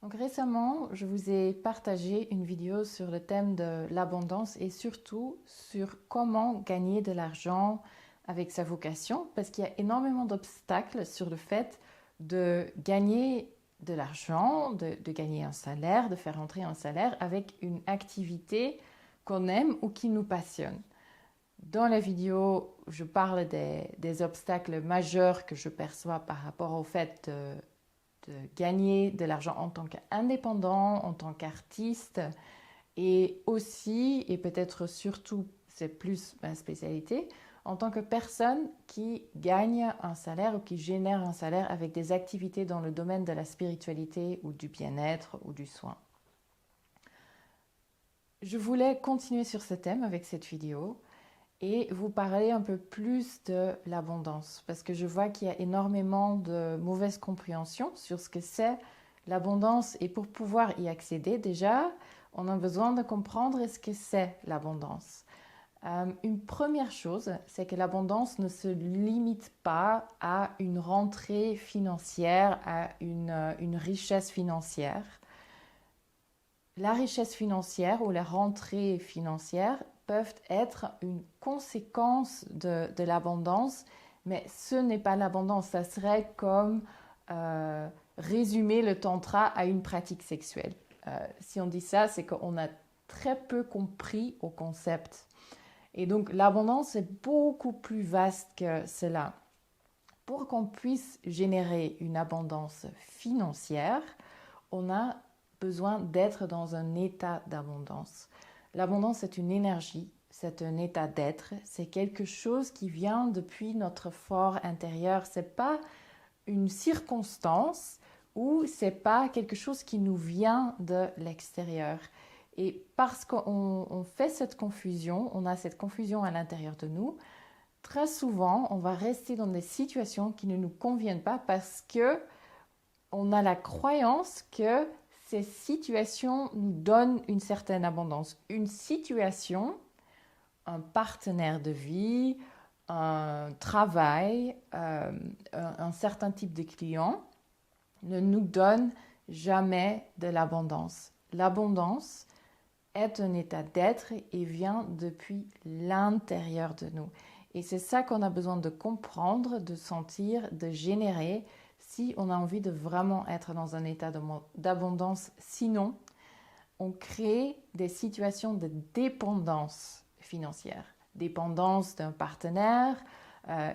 Donc récemment, je vous ai partagé une vidéo sur le thème de l'abondance et surtout sur comment gagner de l'argent avec sa vocation, parce qu'il y a énormément d'obstacles sur le fait de gagner de l'argent, de gagner un salaire, de faire entrer un salaire avec une activité qu'on aime ou qui nous passionne. Dans la vidéo, je parle des obstacles majeurs que je perçois par rapport au fait de gagner de l'argent en tant qu'indépendant, en tant qu'artiste et aussi, et peut-être surtout, c'est plus ma spécialité, en tant que personne qui gagne un salaire ou qui génère un salaire avec des activités dans le domaine de la spiritualité ou du bien-être ou du soin. Je voulais continuer sur ce thème avec cette vidéo et vous parler un peu plus de l'abondance parce que je vois qu'il y a énormément de mauvaise compréhension sur ce que c'est l'abondance et pour pouvoir y accéder déjà, on a besoin de comprendre ce que c'est l'abondance. Une première chose, c'est que l'abondance ne se limite pas à une rentrée financière, à une richesse financière. La richesse financière ou la rentrée financière peuvent être une conséquence de l'abondance, mais ce n'est pas l'abondance. Ça serait comme résumer le tantra à une pratique sexuelle. Si on dit ça, c'est qu'on a très peu compris au concept. Et donc l'abondance est beaucoup plus vaste que cela. Pour qu'on puisse générer une abondance financière, on a besoin d'être dans un état d'abondance. L'abondance est une énergie, c'est un état d'être, c'est quelque chose qui vient depuis notre fort intérieur. C'est pas une circonstance ou c'est pas quelque chose qui nous vient de l'extérieur. Et parce qu'on fait cette confusion, on a cette confusion à l'intérieur de nous, très souvent, on va rester dans des situations qui ne nous conviennent pas parce que on a la croyance que ces situations nous donnent une certaine abondance. Une situation, un partenaire de vie, un travail, un certain type de client ne nous donne jamais de l'abondance. L'abondance est un état d'être et vient depuis l'intérieur de nous. Et c'est ça qu'on a besoin de comprendre, de sentir, de générer si on a envie de vraiment être dans un état d'abondance. Sinon, on crée des situations de dépendance financière. Dépendance d'un partenaire,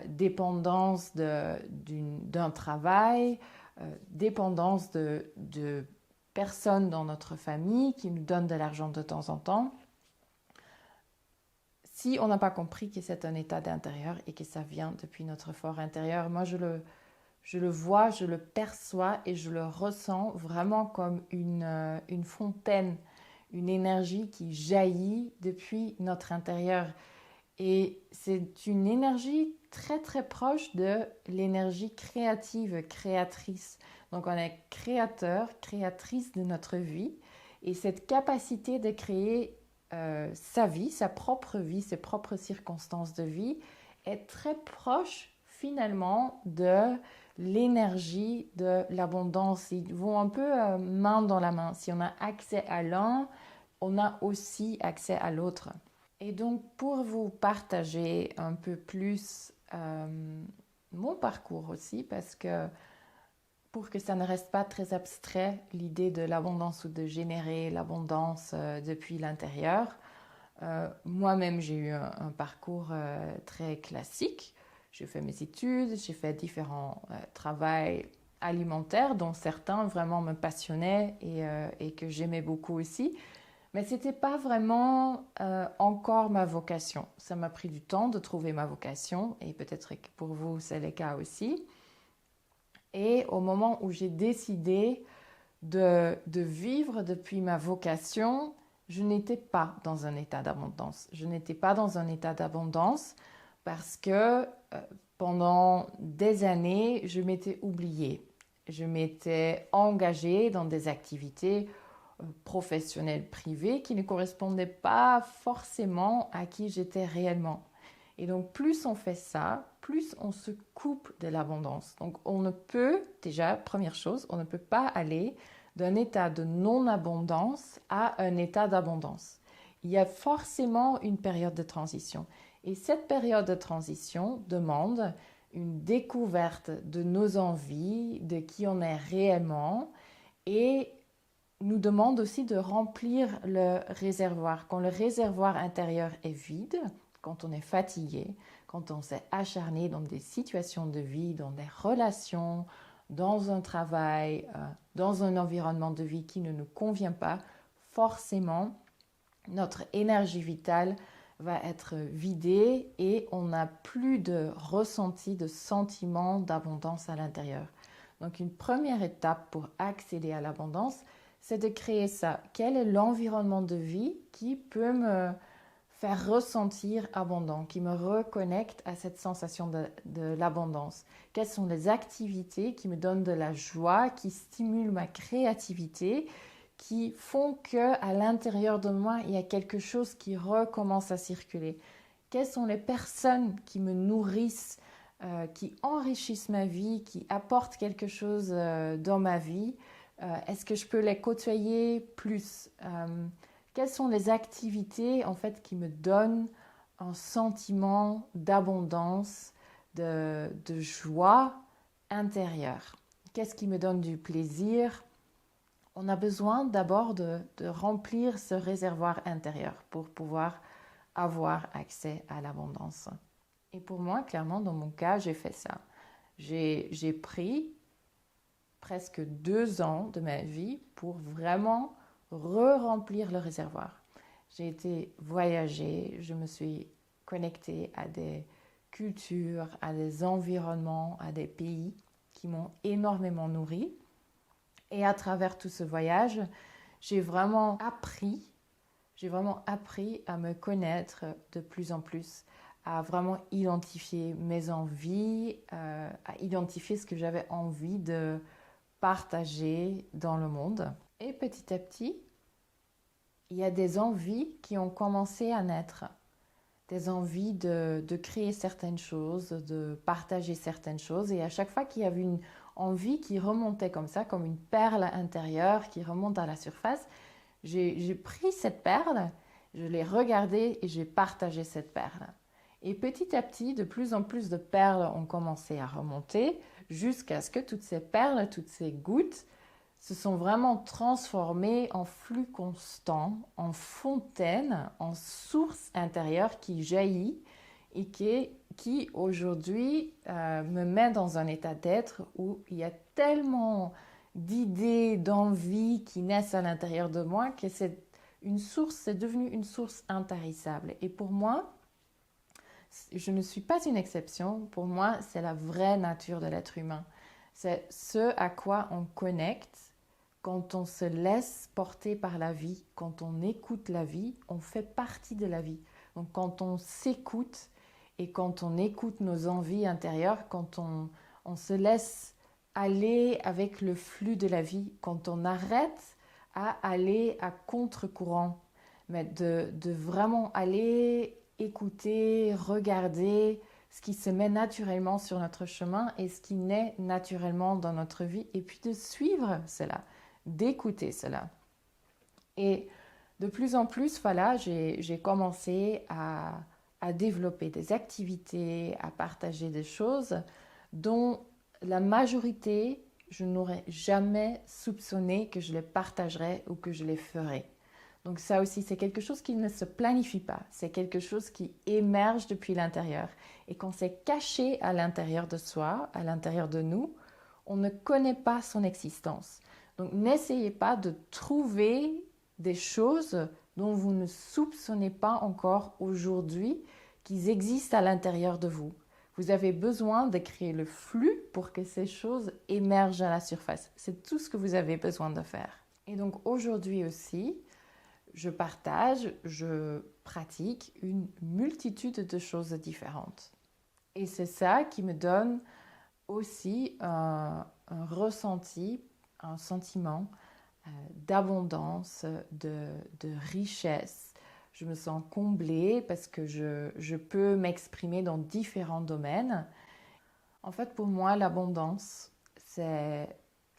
dépendance d'un travail, dépendance de personnes dans notre famille qui nous donnent de l'argent de temps en temps. Si on n'a pas compris que c'est un état d'intérieur et que ça vient depuis notre fort intérieur, moi je le vois, je le perçois et je le ressens vraiment comme une fontaine, une énergie qui jaillit depuis notre intérieur. Et c'est une énergie très très proche de l'énergie créative, créatrice. Donc on est créateur, créatrice de notre vie. Et cette capacité de créer sa vie, sa propre vie, ses propres circonstances de vie est très proche finalement de l'énergie de l'abondance. Ils vont un peu main dans la main. Si on a accès à l'un, on a aussi accès à l'autre. Et donc, pour vous partager un peu plus mon parcours aussi, parce que pour que ça ne reste pas très abstrait, l'idée de l'abondance ou de générer l'abondance depuis l'intérieur, moi-même, j'ai eu un parcours très classique. J'ai fait mes études, j'ai fait différents travaux alimentaires, dont certains vraiment me passionnaient et que j'aimais beaucoup aussi. Mais ce n'était pas vraiment encore ma vocation. Ça m'a pris du temps de trouver ma vocation et peut-être que pour vous, c'est le cas aussi. Et au moment où j'ai décidé de vivre depuis ma vocation, je n'étais pas dans un état d'abondance. Je n'étais pas dans un état d'abondance parce que pendant des années, je m'étais oubliée. Je m'étais engagée dans des activités professionnelles privées qui ne correspondaient pas forcément à qui j'étais réellement. Et donc, plus on fait ça, plus on se coupe de l'abondance. Donc, on ne peut, déjà, première chose, on ne peut pas aller d'un état de non-abondance à un état d'abondance. Il y a forcément une période de transition. Et cette période de transition demande une découverte de nos envies, de qui on est réellement, et nous demande aussi de remplir le réservoir. Quand le réservoir intérieur est vide, quand on est fatigué, quand on s'est acharné dans des situations de vie, dans des relations, dans un travail, dans un environnement de vie qui ne nous convient pas, forcément, notre énergie vitale va être vidée et on n'a plus de ressenti, de sentiment d'abondance à l'intérieur. Donc une première étape pour accéder à l'abondance, c'est de créer ça. Quel est l'environnement de vie qui peut me faire ressentir abondant, qui me reconnecte à cette sensation de l'abondance? Quelles sont les activités qui me donnent de la joie, qui stimulent ma créativité, qui font qu'à l'intérieur de moi, il y a quelque chose qui recommence à circuler? Quelles sont les personnes qui me nourrissent, qui enrichissent ma vie, qui apportent quelque chose dans ma vie? Est-ce que je peux les côtoyer plus? Quelles sont les activités en fait qui me donnent un sentiment d'abondance, de joie intérieure? Qu'est-ce qui me donne du plaisir? On a besoin d'abord de remplir ce réservoir intérieur pour pouvoir avoir accès à l'abondance. Et pour moi, clairement, dans mon cas, j'ai fait ça. J'ai pris presque 2 ans de ma vie pour vraiment re-remplir le réservoir. J'ai été voyager, je me suis connectée à des cultures, à des environnements, à des pays qui m'ont énormément nourrie. Et à travers tout ce voyage, j'ai vraiment appris à me connaître de plus en plus, à vraiment identifier mes envies, à identifier ce que j'avais envie de partager dans le monde. Et petit à petit, il y a des envies qui ont commencé à naître. Des envies de créer certaines choses, de partager certaines choses. Et à chaque fois qu'il y avait une envie qui remontait comme ça, comme une perle intérieure qui remonte à la surface, j'ai pris cette perle, je l'ai regardée et j'ai partagé cette perle. Et petit à petit, de plus en plus de perles ont commencé à remonter jusqu'à ce que toutes ces perles, toutes ces gouttes se sont vraiment transformées en flux constant, en fontaine, en source intérieure qui jaillit et qui aujourd'hui me met dans un état d'être où il y a tellement d'idées, d'envies qui naissent à l'intérieur de moi que c'est devenu une source intarissable. Et pour moi, je ne suis pas une exception. Pour moi, c'est la vraie nature de l'être humain. C'est ce à quoi on connecte quand on se laisse porter par la vie, quand on écoute la vie, on fait partie de la vie. Donc quand on s'écoute et quand on écoute nos envies intérieures, quand on se laisse aller avec le flux de la vie, quand on arrête à aller à contre-courant, mais de vraiment aller écouter, regarder ce qui se met naturellement sur notre chemin et ce qui naît naturellement dans notre vie, et puis de suivre cela, d'écouter cela. Et de plus en plus, voilà, j'ai commencé à développer des activités, à partager des choses dont la majorité, je n'aurais jamais soupçonné que je les partagerais ou que je les ferais. Donc ça aussi, c'est quelque chose qui ne se planifie pas. C'est quelque chose qui émerge depuis l'intérieur. Et quand c'est caché à l'intérieur de soi, à l'intérieur de nous, on ne connaît pas son existence. Donc n'essayez pas de trouver des choses dont vous ne soupçonnez pas encore aujourd'hui qu'ils existent à l'intérieur de vous. Vous avez besoin de créer le flux pour que ces choses émergent à la surface. C'est tout ce que vous avez besoin de faire. Et donc aujourd'hui aussi, je partage, je pratique une multitude de choses différentes. Et c'est ça qui me donne aussi un ressenti, un sentiment d'abondance, de richesse. Je me sens comblée parce que je peux m'exprimer dans différents domaines. En fait, pour moi, l'abondance, c'est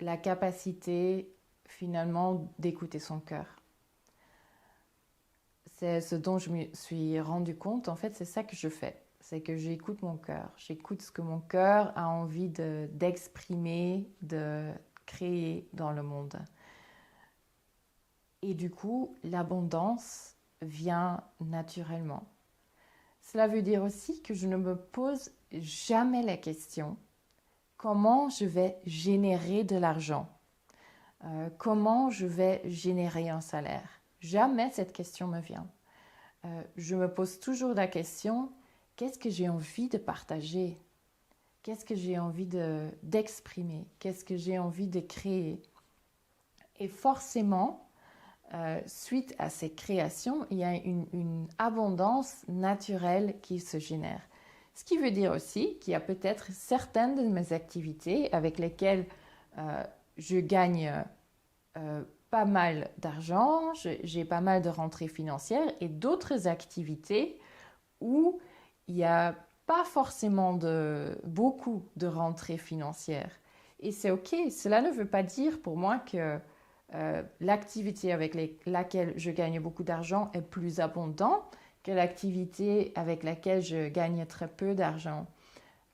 la capacité finalement d'écouter son cœur. C'est ce dont je me suis rendu compte, en fait, c'est ça que je fais. C'est que j'écoute mon cœur. J'écoute ce que mon cœur a envie d'exprimer, de créer dans le monde. Et du coup, l'abondance vient naturellement. Cela veut dire aussi que je ne me pose jamais la question comment je vais générer de l'argent, comment je vais générer un salaire. Jamais cette question me vient. Je me pose toujours la question qu'est-ce que j'ai envie de partager? Qu'est-ce que j'ai envie d'exprimer? Qu'est-ce que j'ai envie de créer? Et forcément, suite à ces créations, il y a une abondance naturelle qui se génère. Ce qui veut dire aussi qu'il y a peut-être certaines de mes activités avec lesquelles je gagne pas mal d'argent, j'ai pas mal de rentrées financières et d'autres activités où il n'y a pas forcément beaucoup de rentrées financières. Et c'est OK, cela ne veut pas dire pour moi que l'activité avec laquelle je gagne beaucoup d'argent est plus abondante que l'activité avec laquelle je gagne très peu d'argent.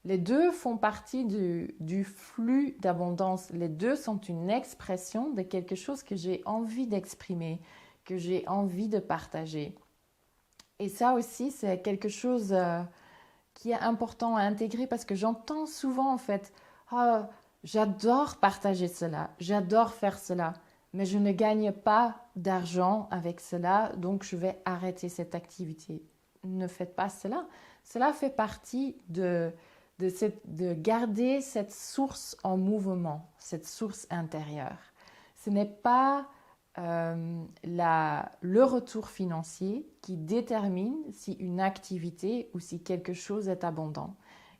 Les deux font partie du flux d'abondance. Les deux sont une expression de quelque chose que j'ai envie d'exprimer, que j'ai envie de partager. Et ça aussi, c'est quelque chose qui est important à intégrer parce que j'entends souvent en fait, oh, j'adore partager cela, j'adore faire cela, mais je ne gagne pas d'argent avec cela, donc je vais arrêter cette activité. Ne faites pas cela. Cela fait partie de garder cette source en mouvement, cette source intérieure. Ce n'est pas le retour financier qui détermine si une activité ou si quelque chose est abondant.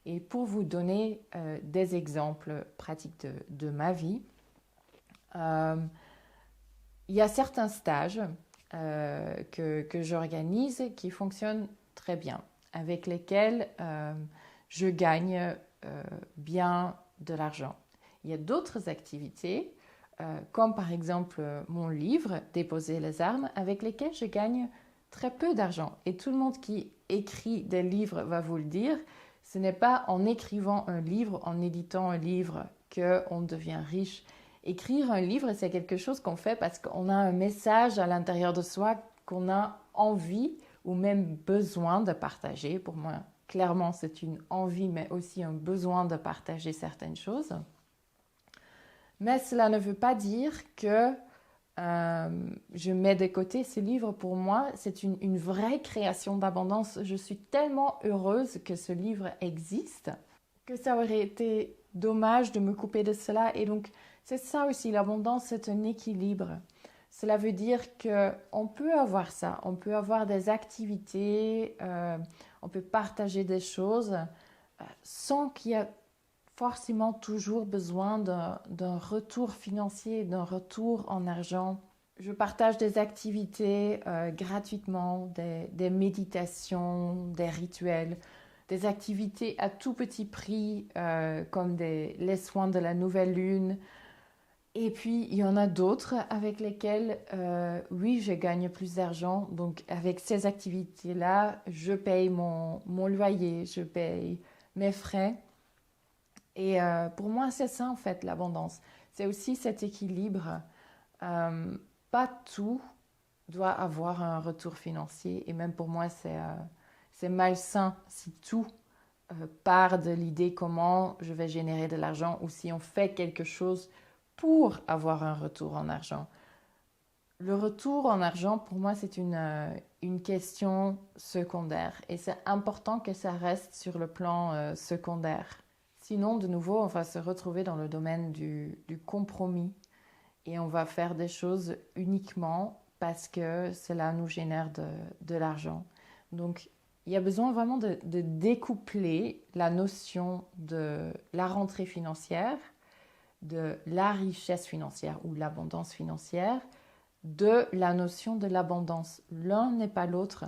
Et pour vous donner des exemples pratiques de ma vie, il y a certains stages que j'organise qui fonctionnent très bien, avec lesquels je gagne bien de l'argent. Il y a d'autres activités, comme par exemple mon livre « Déposer les armes », avec lesquelles je gagne très peu d'argent. Et tout le monde qui écrit des livres va vous le dire, ce n'est pas en écrivant un livre, en éditant un livre, qu'on devient riche. Écrire un livre, c'est quelque chose qu'on fait parce qu'on a un message à l'intérieur de soi qu'on a envie ou même besoin de partager. Pour moi, clairement, c'est une envie, mais aussi un besoin de partager certaines choses. Mais cela ne veut pas dire que je mets de côté ce livre. Pour moi, c'est une vraie création d'abondance. Je suis tellement heureuse que ce livre existe que ça aurait été dommage de me couper de cela. Et donc, c'est ça aussi, l'abondance, c'est un équilibre. Cela veut dire qu'on peut avoir ça, on peut avoir des activités, on peut partager des choses sans qu'il y ait forcément toujours besoin d'un retour financier, d'un retour en argent. Je partage des activités gratuitement, des méditations, des rituels, des activités à tout petit prix comme les soins de la nouvelle lune. Et puis, il y en a d'autres avec lesquelles, oui, je gagne plus d'argent. Donc, avec ces activités-là, je paye mon loyer, je paye mes frais. Et pour moi, c'est ça, en fait, l'abondance. C'est aussi cet équilibre. Pas tout doit avoir un retour financier. Et même pour moi, c'est malsain si tout part de l'idée comment je vais générer de l'argent ou si on fait quelque chose pour avoir un retour en argent. Le retour en argent, pour moi, c'est une question secondaire. Et c'est important que ça reste sur le plan secondaire. Sinon, de nouveau, on va se retrouver dans le domaine du compromis. Et on va faire des choses uniquement parce que cela nous génère de l'argent. Donc, il y a besoin vraiment de découpler la notion de la rentrée financière, de la richesse financière ou l'abondance financière, de la notion de l'abondance. L'un n'est pas l'autre.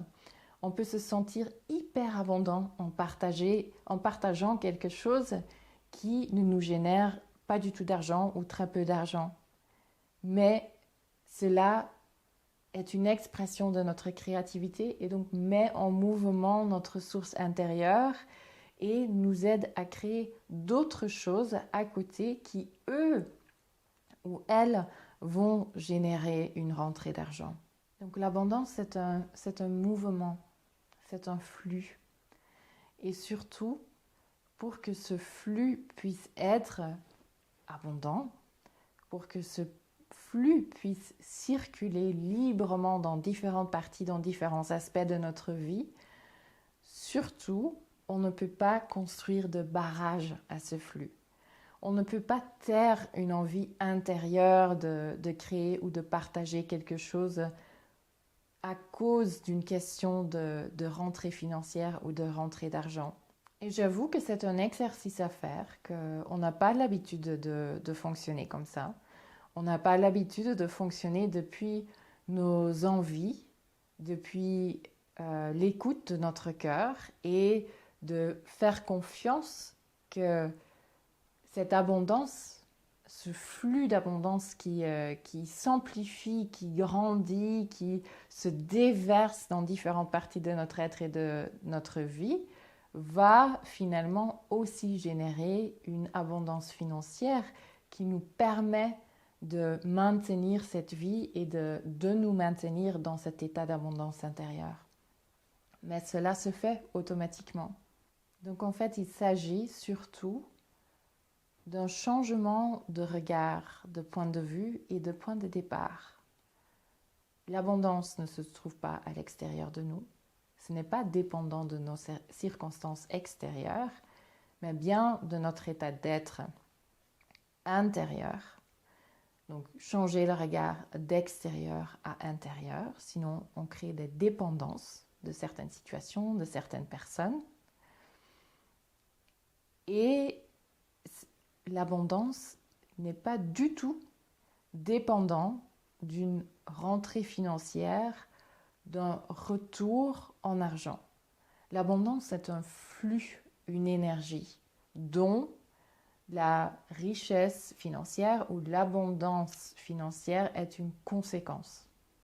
On peut se sentir hyper abondant en partageant quelque chose qui ne nous génère pas du tout d'argent ou très peu d'argent. mais cela est une expression de notre créativité et donc met en mouvement notre source intérieure et nous aide à créer d'autres choses à côté qui, eux ou elles, vont générer une rentrée d'argent. Donc l'abondance, c'est un mouvement, c'est un flux. Et surtout, pour que ce flux puisse être abondant, pour que ce flux puisse circuler librement dans différentes parties, dans différents aspects de notre vie, surtout, on ne peut pas construire de barrage à ce flux. On ne peut pas taire une envie intérieure de créer ou de partager quelque chose à cause d'une question de rentrée financière ou de rentrée d'argent. Et j'avoue que c'est un exercice à faire, qu'on n'a pas l'habitude de fonctionner comme ça. On n'a pas l'habitude de fonctionner depuis nos envies, depuis l'écoute de notre cœur et de faire confiance que cette abondance, ce flux d'abondance qui s'amplifie, qui grandit, qui se déverse dans différentes parties de notre être et de notre vie, va finalement aussi générer une abondance financière qui nous permet de maintenir cette vie et de nous maintenir dans cet état d'abondance intérieure. Mais cela se fait automatiquement. Donc en fait, il s'agit surtout d'un changement de regard, de point de vue et de point de départ. L'abondance ne se trouve pas à l'extérieur de nous. Ce n'est pas dépendant de nos circonstances extérieures, mais bien de notre état d'être intérieur. Donc, changer le regard d'extérieur à intérieur, sinon on crée des dépendances de certaines situations, de certaines personnes. Et l'abondance n'est pas du tout dépendant d'une rentrée financière, d'un retour en argent. L'abondance est un flux, une énergie dont la richesse financière ou l'abondance financière est une conséquence.